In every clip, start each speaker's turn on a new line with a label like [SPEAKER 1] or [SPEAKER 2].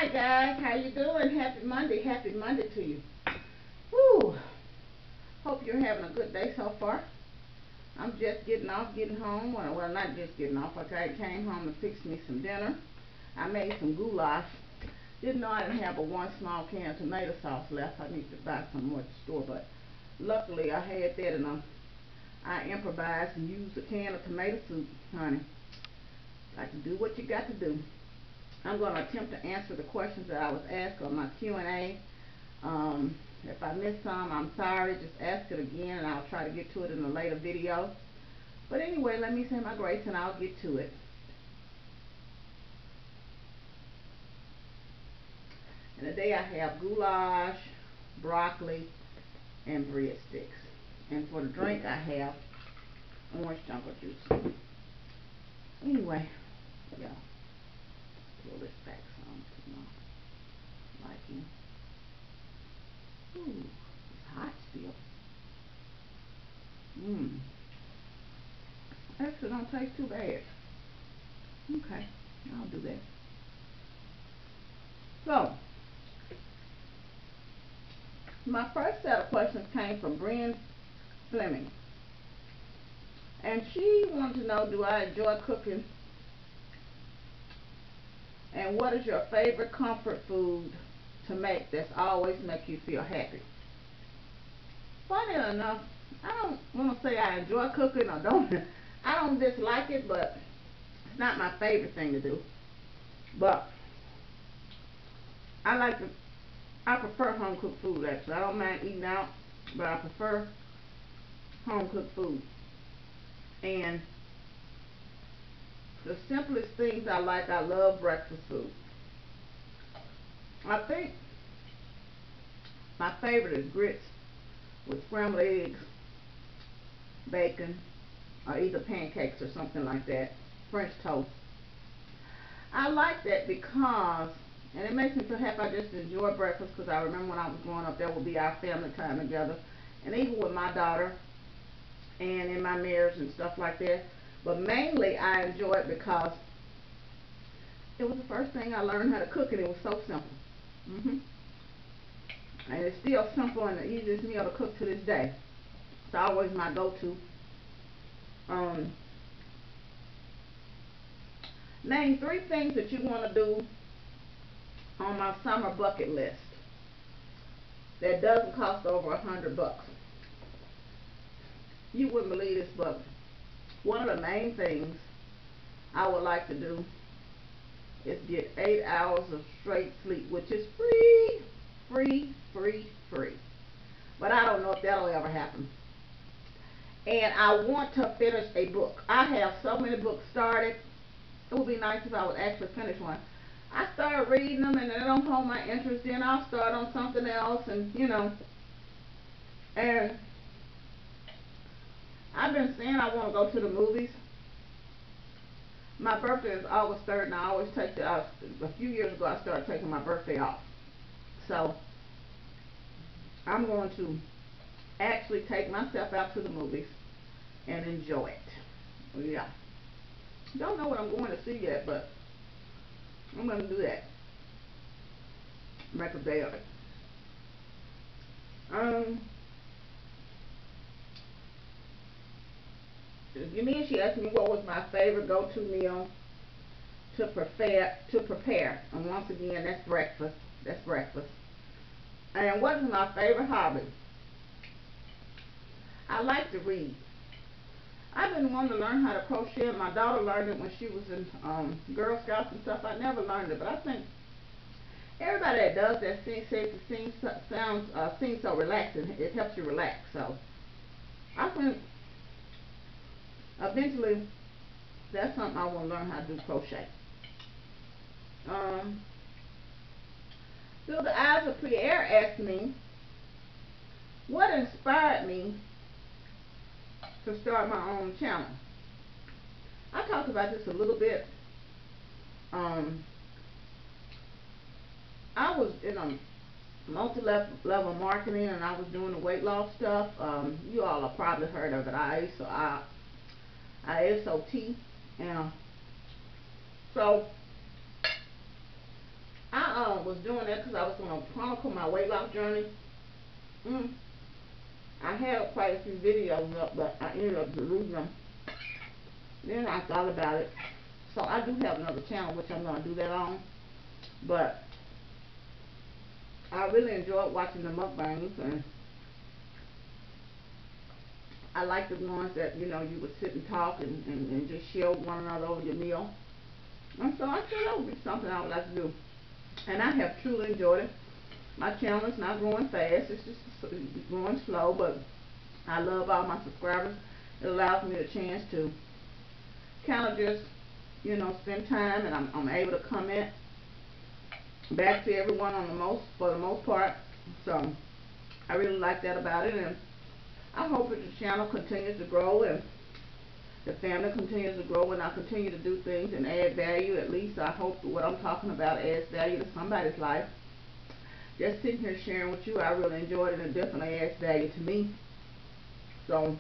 [SPEAKER 1] Hi guys, how you doing? Happy Monday to you. Woo! Hope you're having a good day so far. I'm just getting home. Well, not just getting off. I came home and fixed me some dinner. I made some goulash. Didn't know I didn't have but one small can of tomato sauce left. I need to buy some more at the store, but luckily I had that, and I improvised and used a can of tomato soup, honey. Got to do what you got to do. I'm going to attempt to answer the questions that I was asked on my Q&A. If I missed some, I'm sorry. Just ask it again, and I'll try to get to it in a later video. But anyway, let me say my grace, and I'll get to it. And today I have goulash, broccoli, and breadsticks. And for the drink, I have orange jungle juice. Anyway, yeah. Pull this back some to my liking. Ooh, it's hot still. Actually, don't taste too bad. Okay, I'll do that. So, my first set of questions came from Brian Fleming. And she wanted to know, do I enjoy cooking? And what is your favorite comfort food to make that's always make you feel happy? Funny enough, I don't want to say I enjoy cooking or don't. I don't dislike it, but it's not my favorite thing to do. But I prefer home cooked food actually. I don't mind eating out, but I prefer home cooked food. And the simplest things I like, I love breakfast food. I think my favorite is grits with scrambled eggs, bacon, or either pancakes or something like that. French toast. I like that because, and it makes me feel happy. I just enjoy breakfast because I remember when I was growing up, that would be our family time together. And even with my daughter and in my marriage and stuff like that. But mainly I enjoy it because it was the first thing I learned how to cook, and it was so simple. And it's still simple and the easiest meal to cook to this day. It's always my go-to. Name 3 things that you want to do on my summer bucket list that doesn't cost over $100. You wouldn't believe this, but one of the main things I would like to do is get 8 hours of straight sleep, which is free. But I don't know if that'll ever happen. And I want to finish a book. I have so many books started. It would be nice if I would actually finish one. I start reading them and they don't hold my interest, then I'll start on something else, and and I've been saying I want to go to the movies. My birthday is August 3rd, and I always take a few years ago I started taking my birthday off. So I'm going to actually take myself out to the movies and enjoy it. Yeah. Don't know what I'm going to see yet, but I'm going to do that. Make a day of it. She asked me what was my favorite go-to meal to prepare. And once again, that's breakfast. That's breakfast. And what is my favorite hobby? I like to read. I've been wanting to learn how to crochet. My daughter learned it when she was in Girl Scouts and stuff. I never learned it, but I think everybody that does that seems so relaxing. It helps you relax. So I think eventually that's something I want to learn how to do, crochet. Um, Through the eyes of Pierre asked me, what inspired me to start my own channel? I talked about this a little bit. I was in a multi-level marketing, and I was doing the weight loss stuff. You all have probably heard of it. ISOT. And so I was doing that because I was going to chronicle my weight loss journey. Mm, I had quite a few videos up, but I ended up deleting them. Then I thought about it. So I do have another channel which I'm going to do that on. But I really enjoyed watching the mukbangs, and I like the ones that, you know, you would sit and talk and just share with one another over your meal. And so I said that would be something I would like to do. And I have truly enjoyed it. My channel is not growing fast. It's just growing slow, but I love all my subscribers. It allows me a chance to kind of just, you know, spend time, and I'm able to comment back to everyone for the most part. So I really like that about it, and I hope that the channel continues to grow and the family continues to grow, and I continue to do things and add value. At least I hope that what I'm talking about adds value to somebody's life. Just sitting here sharing with you, I really enjoyed it, and it definitely adds value to me. So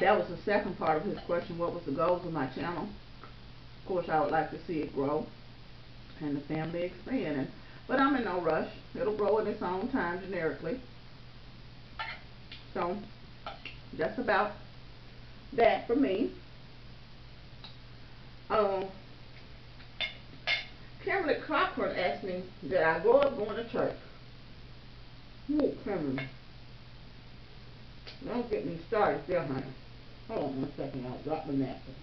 [SPEAKER 1] that was the second part of his question. What was the goals of my channel? Of course, I would like to see it grow and the family expand. But I'm in no rush. It'll grow in its own time generically. So that's about that for me. Kimberly Cochran asked me, did I grow up going to church? Ooh, Kimberly, don't get me started there, honey. Hold on one second, I'll drop the napkin.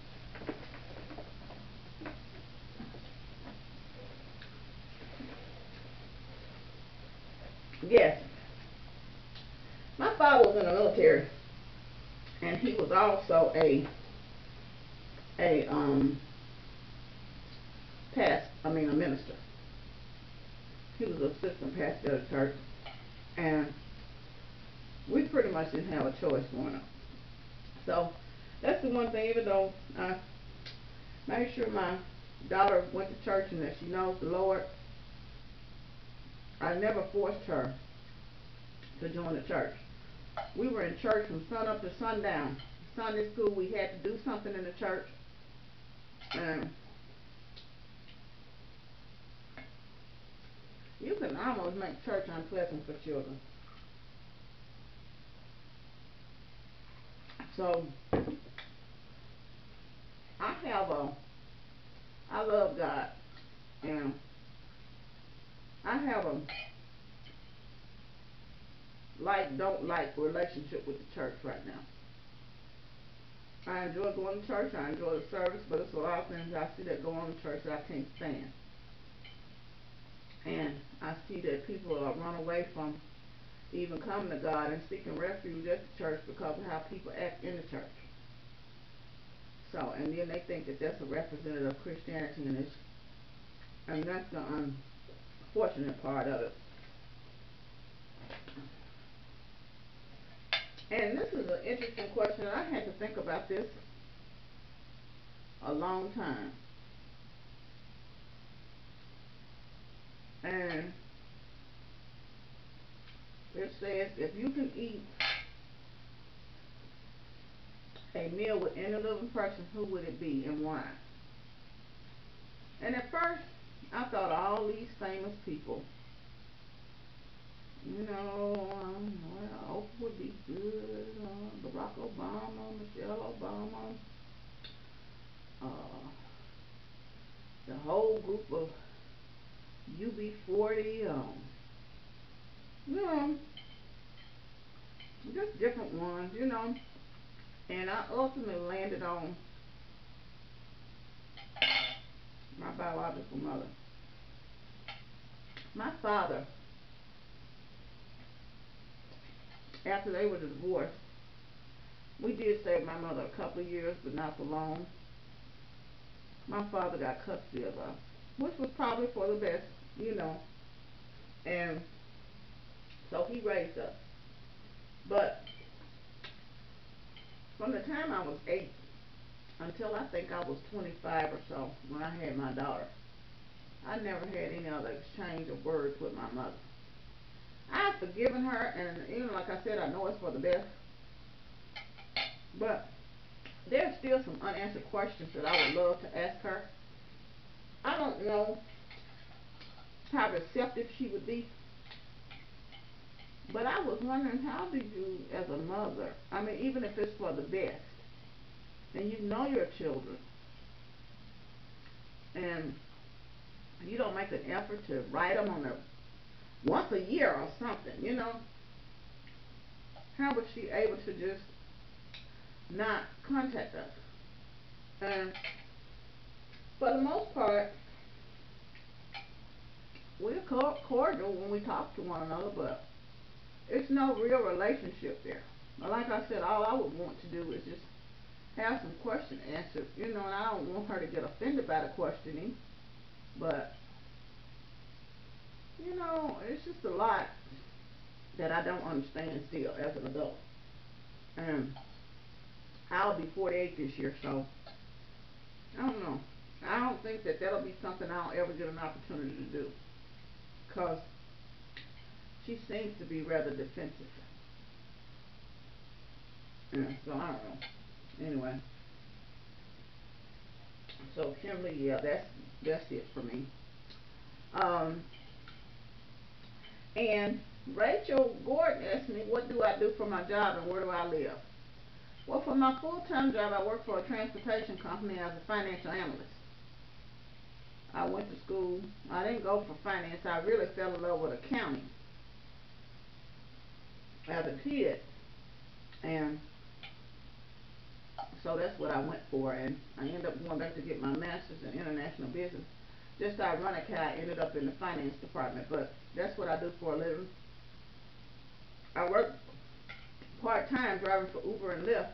[SPEAKER 1] Yes, my father was in the military, and he was also a a minister. He was an assistant pastor at a church, and we pretty much didn't have a choice growing up. So that's the one thing. Even though I made sure my daughter went to church and that she knows the Lord, I never forced her to join the church. We were in church from sun up to sundown. Sunday school, we had to do something in the church, and you can almost make church unpleasant for children. So I love God, and I have a don't like relationship with the church right now. I enjoy going to church, I enjoy the service, but it's a lot of things I see that go on in church that I can't stand. And I see that people are run away from even coming to God and seeking refuge at the church because of how people act in the church. So, and then they think that that's a representative of Christianity, and that's the unfortunate part of it. And this is an interesting question. I had to think about this a long time. And it says, if you can eat a meal with any living person, who would it be and why? And at first, I thought all these famous people, you know, well, Oprah would be good, Barack Obama, Michelle Obama, uh, the whole group of UB40, you know, just different ones, you know. And I ultimately landed on my biological mother. My father, after they were divorced, we did stay with my mother a couple of years, but not for long. My father got custody of us, which was probably for the best, you know. And so he raised us. But from the time I was 8 until I think I was 25 or so, when I had my daughter, I never had any other exchange of words with my mother. I've forgiven her, and even like I said, I know it's for the best. But there's still some unanswered questions that I would love to ask her. I don't know how receptive she would be. But I was wondering, how do you, as a mother, I mean, even if it's for the best, and you know your children, and you don't make an effort to write them on a once a year or something, how was she able to just not contact us? And for the most part, we're cordial when we talk to one another, but it's no real relationship there. But like I said, all I would want to do is just have some question answered, and I don't want her to get offended by the questioning, but it's just a lot that I don't understand still as an adult. And I'll be 48 this year, so I don't know. I don't think that that'll be something I'll ever get an opportunity to do, because she seems to be rather defensive. Yeah, so I don't know. Anyway, so Kimberly, yeah, that's it for me. Um, and Rachel Gordon asked me, what do I do for my job and where do I live? Well, for my full-time job, I work for a transportation company as a financial analyst. I went to school. I didn't go for finance. I really fell in love with accounting as a kid, and so that's what I went for. And I ended up going back to get my master's in international business. Just ironically, I ended up in the finance department, but that's what I do for a living. I work part-time driving for Uber and Lyft,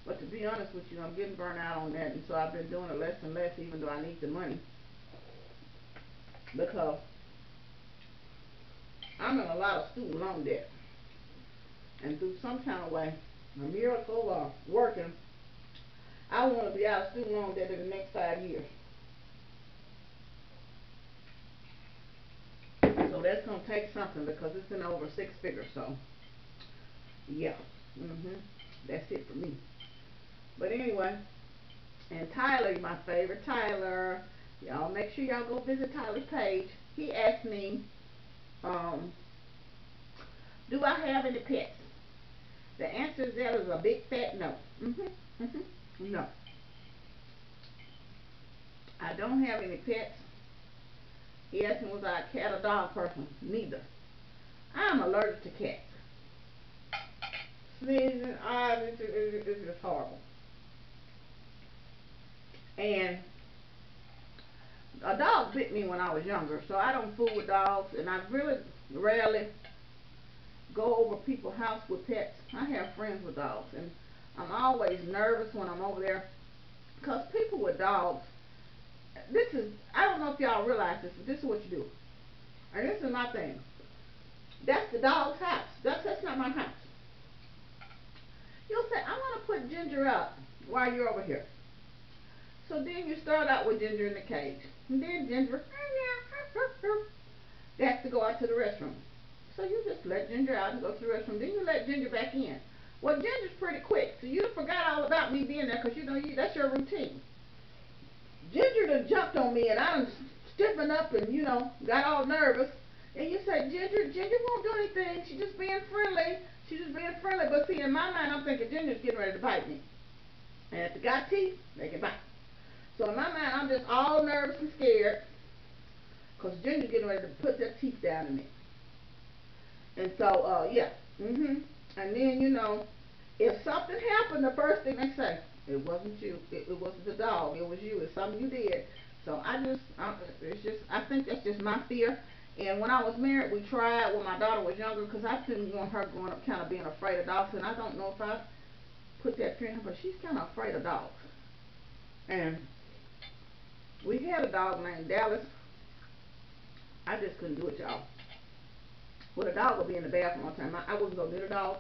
[SPEAKER 1] but to be honest with you, I'm getting burnt out on that, and so I've been doing it less and less, even though I need the money, because I'm in a lot of student loan debt. And through some kind of way, a miracle or working, I want to be out of student loan debt in the next 5 years. So that's going to take something, because it's been over six figures. So, yeah. That's it for me. But anyway, and Tyler, my favorite Tyler, y'all make sure y'all go visit Tyler's page. He asked me, um, do I have any pets? The answer is that is a big fat no. No. I don't have any pets. He asked me, was I a cat or dog person? Neither. I'm allergic to cats. Sneezing, eyes, it's just horrible. And a dog bit me when I was younger, so I don't fool with dogs, and I really rarely go over people's house with pets. I have friends with dogs, and I'm always nervous when I'm over there, because people with dogs, I don't know if y'all realize this, but this is what you do. And this is my thing. That's the dog's house. That's not my house. You'll say, I want to put Ginger up while you're over here. So then you start out with Ginger in the cage. And then Ginger has to go out to the restroom. So you just let Ginger out and go to the restroom. Then you let Ginger back in. Well, Ginger's pretty quick. So you forgot all about me being there, because that's your routine. Ginger done jumped on me, and I done stiffened up and, got all nervous. And you say, Ginger won't do anything. She's just being friendly. She's just being friendly. But see, in my mind, I'm thinking Ginger's getting ready to bite me. And if they got teeth, they can bite. So in my mind, I'm just all nervous and scared, because Ginger's getting ready to put their teeth down in me. And so, yeah. And then, if something happened, the first thing they say, it wasn't you. It wasn't the dog. It was you. It's something you did. So I think that's just my fear. And when I was married, we tried when my daughter was younger, because I didn't want her growing up kind of being afraid of dogs. And I don't know if I put that fear in her, but she's kind of afraid of dogs. And we had a dog named Dallas. I just couldn't do it, y'all. Well, the dog would be in the bathroom all the time. I wouldn't go near the dog.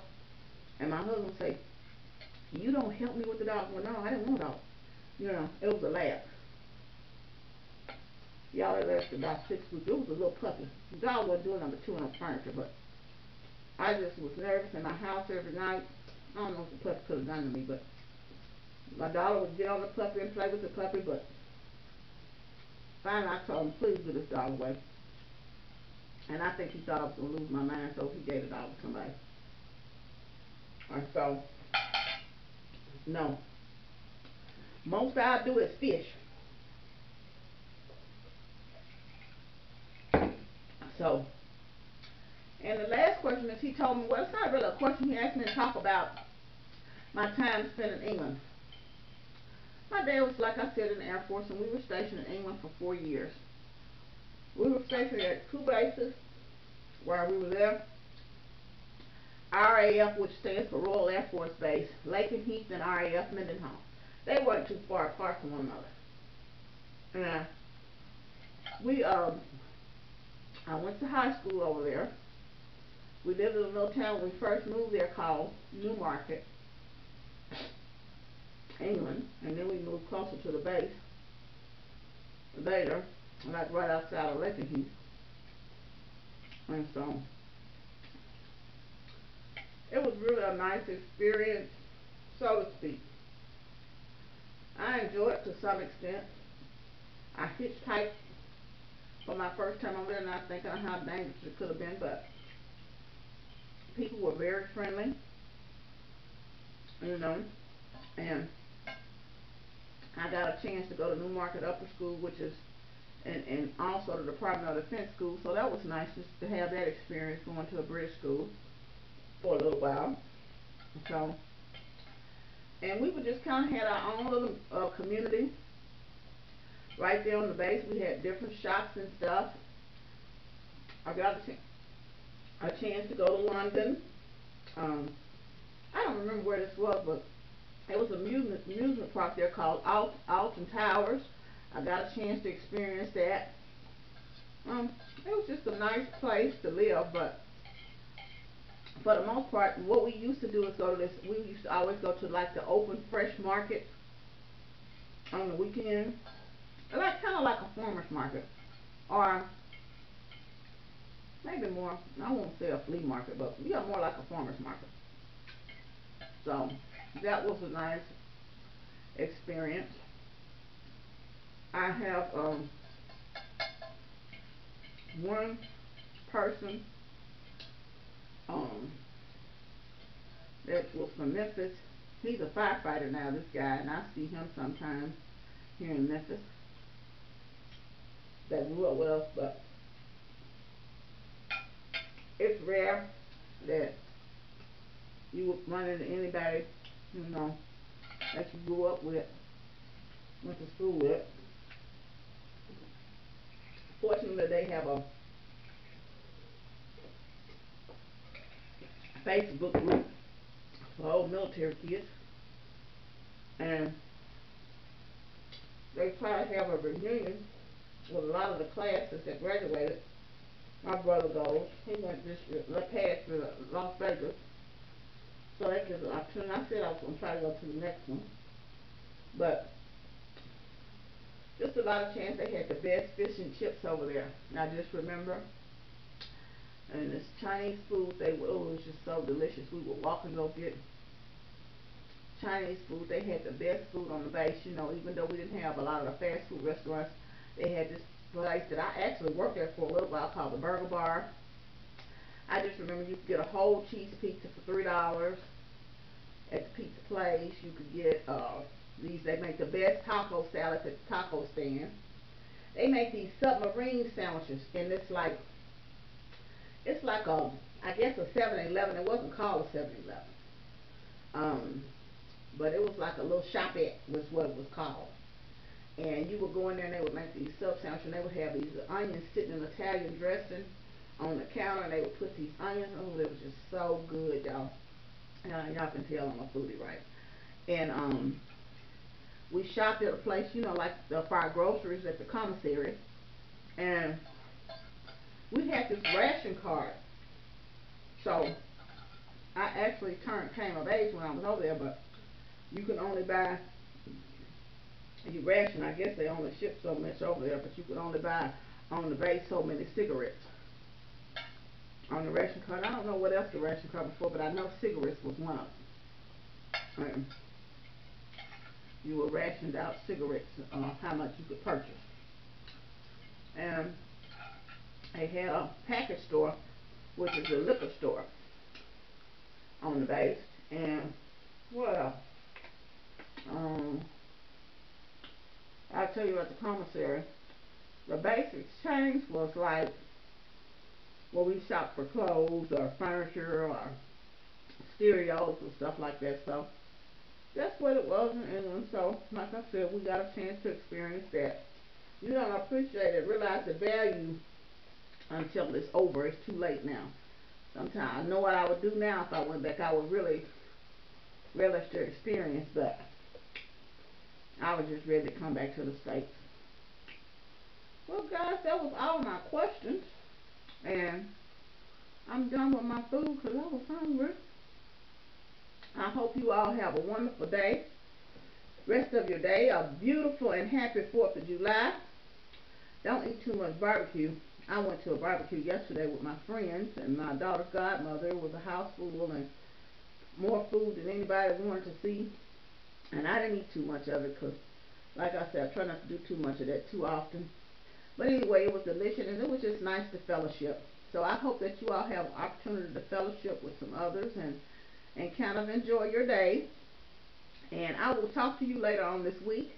[SPEAKER 1] And my husband would say, you don't help me with the dog. Well, no, I didn't want a dog. It was a lab. Y'all, it lasted about 6 weeks. It was a little puppy. The dog wasn't doing number two on the furniture, but I just was nervous in my house every night. I don't know what the puppy could have done to me, but my daughter would get on the puppy and play with the puppy, but finally I told him, please get this dog away. And I think he thought I was going to lose my mind, so he gave it all to somebody. And so, no. Most I do is fish. So, and the last question is he told me, well, it's not really a question. He asked me to talk about my time spent in England. My dad was, like I said, in the Air Force, and we were stationed in England for 4 years. We were stationed at two bases while we were there. RAF, which stands for Royal Air Force Base, Lakenheath, and RAF Mendenhall. They weren't too far apart from one another. And we, I went to high school over there. We lived in a little town when we first moved there called Newmarket, England, and then we moved closer to the base later, like right outside of Lakenheath. And so it was really a nice experience, so to speak. I enjoyed it to some extent. I hitchhiked for my first time over there, not thinking how dangerous it could have been, but people were very friendly, you know, and I got a chance to go to Newmarket Upper School, which is, and also the Department of Defense School, so that was nice just to have that experience going to a British school for a little while. So, and we would just kind of had our own little community right there on the base. We had different shops and stuff. I got a chance to go to London. Um, I don't remember where this was, but it was an amusement park there called Alton Towers. I got a chance to experience that. It was just a nice place to live, but for the most part, what we used to do is go to this. We used to always go to like the open fresh market on the weekend, like kind of like a farmer's market, or maybe more. I won't say a flea market, but yeah, more like a farmer's market. So that was a nice experience. I have one person um, that was from Memphis. He's a firefighter now, this guy, and I see him sometimes here in Memphis. That grew up with us, but it's rare that you would run into anybody, you know, that you grew up with, went to school with. Fortunately, they have a Facebook group for old military kids, and they try to have a reunion with a lot of the classes that graduated. My brother goes. He went this year, past to Las Vegas. So that gives an opportunity. I said I was going to try to go to the next one. But just a lot of chance. They had the best fish and chips over there. And I just remember. And this Chinese food, it was just so delicious. We would walk and go get Chinese food. They had the best food on the base. You know, even though we didn't have a lot of the fast food restaurants, they had this place that I actually worked there for a little while called the Burger Bar. I just remember you could get a whole cheese pizza for $3 at the pizza place. You could get they make the best taco salads at the taco stand. They make these submarine sandwiches, and it's like I guess a 7-Eleven. It wasn't called a 7-Eleven. But it was like a little shopette was what it was called. And you would go in there and they would make these sub sandwiches, and they would have these onions sitting in Italian dressing on the counter, and they would put these onions. Oh, it was just so good, y'all. Y'all can tell I'm a foodie, right? And we shopped at a place, you know, like for our groceries at the commissary, and we had this ration card. So I actually came of age when I was over there, but you can only buy you ration. I guess they only ship so much over there, but you could only buy on the base so many cigarettes on the ration card. I don't know what else the ration card was for, but I know cigarettes was one of them. You were rationed out cigarettes, how much you could purchase. And They had a package store, which is a liquor store, on the base. And what else? Um, I'll tell you at the commissary, the basic change was like where we shop for clothes or furniture or stereos and stuff like that. So that's what it was. And so, like I said, we got a chance to experience that. You don't appreciate it, realize the value until it's over. It's too late now. Sometimes I know what I would do now if I went back. I would really relish the experience, but I was just ready to come back to the States. Well, guys, that was all my questions. And I'm done with my food because I was hungry. I hope you all have a wonderful day. Rest of your day. A beautiful and happy 4th of July. Don't eat too much barbecue. I went to a barbecue yesterday with my friends and my daughter's godmother. It was a house full and more food than anybody wanted to see. And I didn't eat too much of it because, like I said, I try not to do too much of that too often. But anyway, it was delicious and it was just nice to fellowship. So I hope that you all have an opportunity to fellowship with some others and kind of enjoy your day. And I will talk to you later on this week.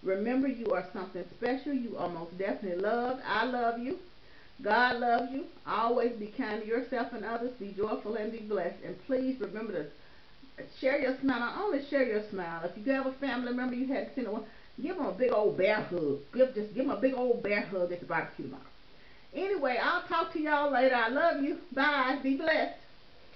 [SPEAKER 1] Remember, you are something special. You are most definitely loved. I love you. God loves you. Always be kind to yourself and others. Be joyful and be blessed. And please remember to share your smile. Not only share your smile. If you have a family member you hadn't seen one, give them a big old bear hug. Just give them a big old bear hug at the barbecue tomorrow. Anyway, I'll talk to y'all later. I love you. Bye. Be blessed.